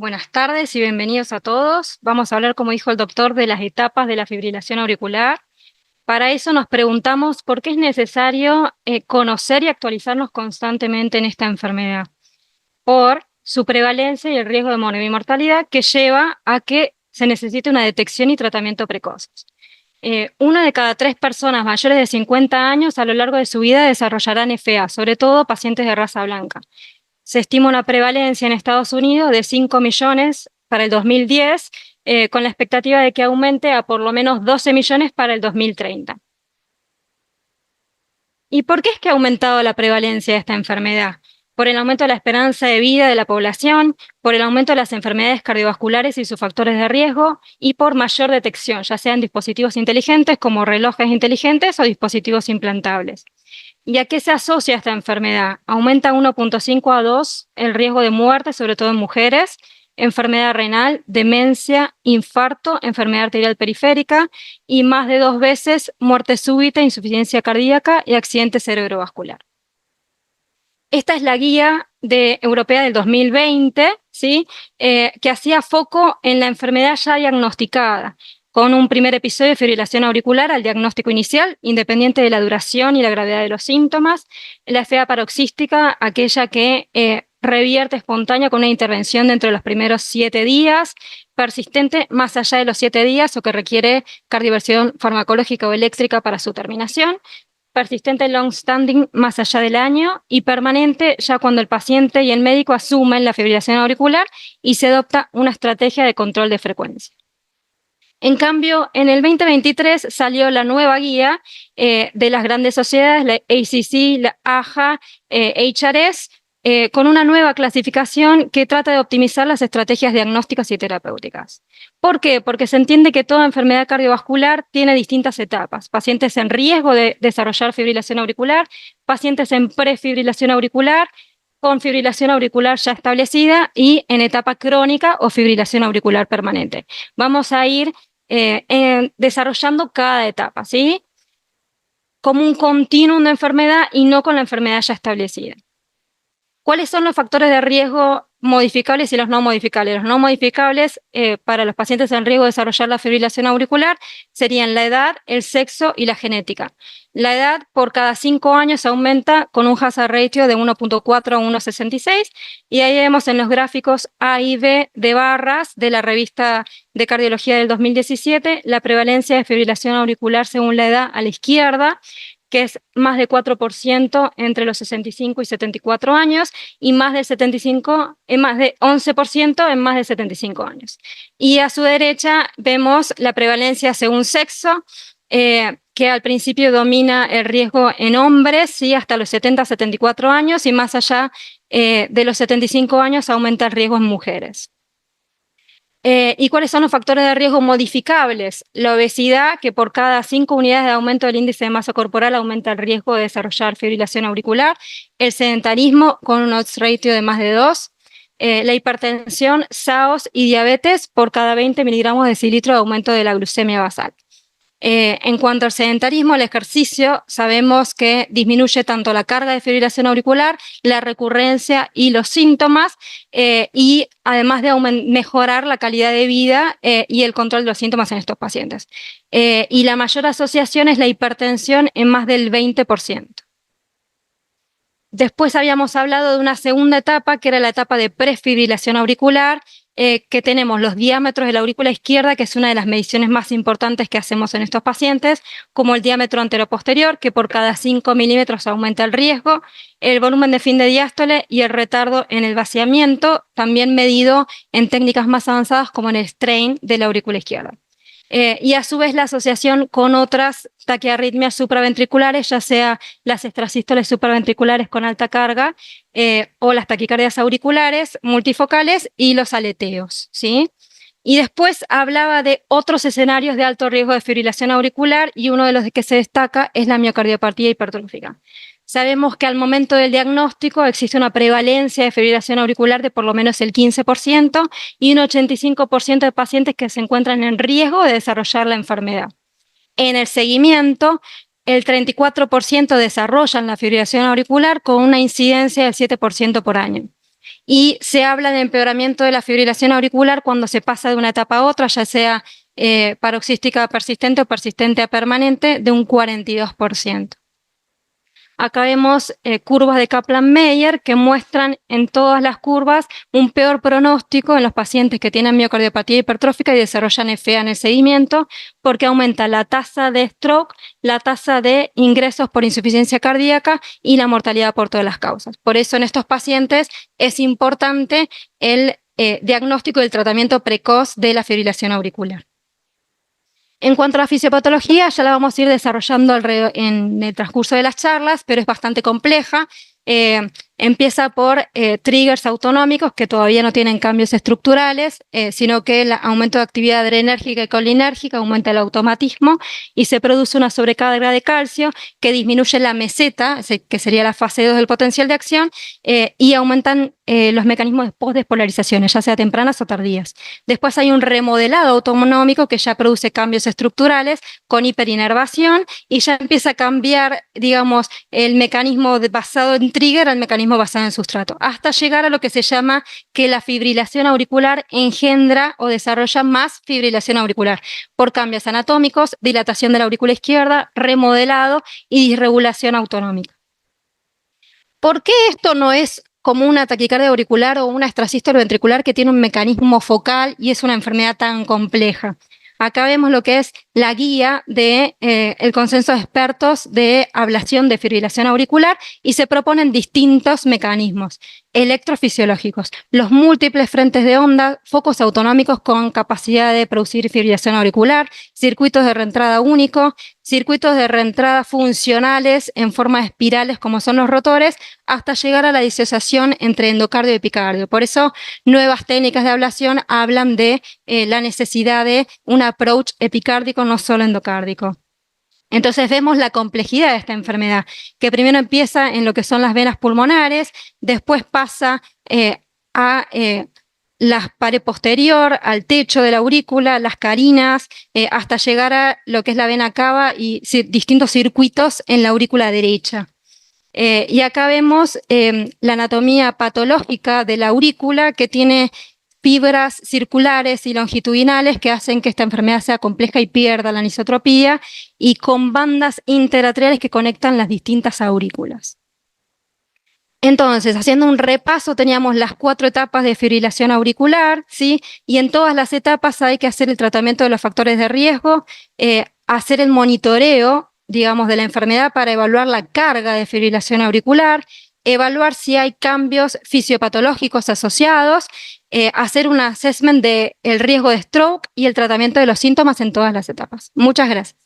Buenas tardes y bienvenidos a todos. Vamos a hablar, como dijo el doctor, de las etapas de la fibrilación auricular. Para eso nos preguntamos por qué es necesario conocer y actualizarnos constantemente en esta enfermedad. Por su prevalencia y el riesgo de mortalidad que lleva a que se necesite una detección y tratamiento precoces. Una de cada 3 personas mayores de 50 años a lo largo de su vida desarrollarán FA, sobre todo pacientes de raza blanca. Se estima una prevalencia en Estados Unidos de 5 millones para el 2010, con la expectativa de que aumente a por lo menos 12 millones para el 2030. ¿Y por qué es que ha aumentado la prevalencia de esta enfermedad? Por el aumento de la esperanza de vida de la población, por el aumento de las enfermedades cardiovasculares y sus factores de riesgo, y por mayor detección, ya sean dispositivos inteligentes como relojes inteligentes o dispositivos implantables. ¿Y a qué se asocia esta enfermedad? Aumenta 1.5 a 2 el riesgo de muerte, sobre todo en mujeres, enfermedad renal, demencia, infarto, enfermedad arterial periférica y más de 2 veces muerte súbita, insuficiencia cardíaca y accidente cerebrovascular. Esta es la guía europea del 2020, ¿sí? Que hacía foco en la enfermedad ya diagnosticada, con un primer episodio de fibrilación auricular al diagnóstico inicial, independiente de la duración y la gravedad de los síntomas. La FA paroxística, aquella que revierte espontánea con una intervención dentro de los primeros 7 días, persistente más allá de los 7 días o que requiere cardioversión farmacológica o eléctrica para su terminación, persistente long-standing más allá del año y permanente ya cuando el paciente y el médico asumen la fibrilación auricular y se adopta una estrategia de control de frecuencia. En cambio, en el 2023 salió la nueva guía de las grandes sociedades, la ACC, la AHA, HRS, con una nueva clasificación que trata de optimizar las estrategias diagnósticas y terapéuticas. ¿Por qué? Porque se entiende que toda enfermedad cardiovascular tiene distintas etapas. Pacientes en riesgo de desarrollar fibrilación auricular, pacientes en prefibrilación auricular, con fibrilación auricular ya establecida y en etapa crónica o fibrilación auricular permanente. Vamos a ir desarrollando cada etapa, ¿sí? Como un continuum de enfermedad y no con la enfermedad ya establecida. ¿Cuáles son los factores de riesgo modificables y los no modificables? Los no modificables para los pacientes en riesgo de desarrollar la fibrilación auricular serían la edad, el sexo y la genética. La edad por cada 5 años aumenta con un hazard ratio de 1.4 a 1.66 y ahí vemos en los gráficos A y B de barras de la revista de cardiología del 2017 la prevalencia de fibrilación auricular según la edad a la izquierda, que es más de 4% entre los 65 y 74 años y más del 11% en más de 75 años. Y a su derecha vemos la prevalencia según sexo, que al principio domina el riesgo en hombres, ¿sí? Hasta los 70-74 años y más allá de los 75 años aumenta el riesgo en mujeres. ¿Y cuáles son los factores de riesgo modificables? La obesidad, que por cada 5 unidades de aumento del índice de masa corporal aumenta el riesgo de desarrollar fibrilación auricular. El sedentarismo con un odds ratio de más de 2. La hipertensión, SAOS y diabetes por cada 20 miligramos de decilitro de aumento de la glucemia basal. En cuanto al sedentarismo, el ejercicio, sabemos que disminuye tanto la carga de fibrilación auricular, la recurrencia y los síntomas, y además de mejorar la calidad de vida y el control de los síntomas en estos pacientes. Y la mayor asociación es la hipertensión en más del 20%. Después habíamos hablado de una segunda etapa, que era la etapa de prefibrilación auricular, que tenemos los diámetros de la aurícula izquierda, que es una de las mediciones más importantes que hacemos en estos pacientes, como el diámetro anteroposterior, que por cada 5 milímetros aumenta el riesgo, el volumen de fin de diástole y el retardo en el vaciamiento, también medido en técnicas más avanzadas como en el strain de la aurícula izquierda. Y a su vez la asociación con otras taquiarritmias supraventriculares, ya sea las extrasístoles supraventriculares con alta carga o las taquicardias auriculares multifocales y los aleteos, ¿sí? Y después hablaba de otros escenarios de alto riesgo de fibrilación auricular y uno de los que se destaca es la miocardiopatía hipertrófica. Sabemos que al momento del diagnóstico existe una prevalencia de fibrilación auricular de por lo menos el 15% y un 85% de pacientes que se encuentran en riesgo de desarrollar la enfermedad. En el seguimiento, el 34% desarrollan la fibrilación auricular con una incidencia del 7% por año. Y se habla de empeoramiento de la fibrilación auricular cuando se pasa de una etapa a otra, ya sea paroxística persistente o persistente a permanente, de un 42%. Acá vemos curvas de Kaplan-Meier que muestran en todas las curvas un peor pronóstico en los pacientes que tienen miocardiopatía hipertrófica y desarrollan FA en el seguimiento, porque aumenta la tasa de stroke, la tasa de ingresos por insuficiencia cardíaca y la mortalidad por todas las causas. Por eso en estos pacientes es importante el diagnóstico y el tratamiento precoz de la fibrilación auricular. En cuanto a la fisiopatología, ya la vamos a ir desarrollando en el transcurso de las charlas, pero es bastante compleja. Empieza por triggers autonómicos que todavía no tienen cambios estructurales, sino que el aumento de actividad adrenérgica y colinérgica aumenta el automatismo y se produce una sobrecarga de calcio que disminuye la meseta, que sería la fase 2 del potencial de acción, y aumentan los mecanismos de postdespolarizaciones, ya sea tempranas o tardías. Después hay un remodelado autonómico que ya produce cambios estructurales con hiperinervación y ya empieza a cambiar, digamos, el mecanismo basado en trigger al mecanismo basado en sustrato, hasta llegar a lo que se llama que la fibrilación auricular engendra o desarrolla más fibrilación auricular por cambios anatómicos, dilatación de la aurícula izquierda, remodelado y disregulación autonómica. ¿Por qué esto no es como una taquicardia auricular o una extrasístole ventricular que tiene un mecanismo focal y es una enfermedad tan compleja? Acá vemos lo que es la guía del consenso de expertos de ablación de fibrilación auricular y se proponen distintos mecanismos electrofisiológicos, los múltiples frentes de onda, focos autonómicos con capacidad de producir fibrilación auricular, circuitos de reentrada único, circuitos de reentrada funcionales en forma de espirales como son los rotores, hasta llegar a la disociación entre endocardio y epicardio. Por eso, nuevas técnicas de ablación hablan de la necesidad de un approach epicárdico, no solo endocárdico. Entonces vemos la complejidad de esta enfermedad, que primero empieza en lo que son las venas pulmonares, después pasa a la pared posterior, al techo de la aurícula, las carinas, hasta llegar a lo que es la vena cava y distintos circuitos en la aurícula derecha. Y acá vemos la anatomía patológica de la aurícula, que tiene fibras circulares y longitudinales que hacen que esta enfermedad sea compleja y pierda la anisotropía, y con bandas interatriales que conectan las distintas aurículas. Entonces, haciendo un repaso, teníamos las 4 etapas de fibrilación auricular, ¿sí? Y en todas las etapas hay que hacer el tratamiento de los factores de riesgo, hacer el monitoreo, digamos, de la enfermedad para evaluar la carga de fibrilación auricular, evaluar si hay cambios fisiopatológicos asociados, hacer un assessment del riesgo de stroke y el tratamiento de los síntomas en todas las etapas. Muchas gracias.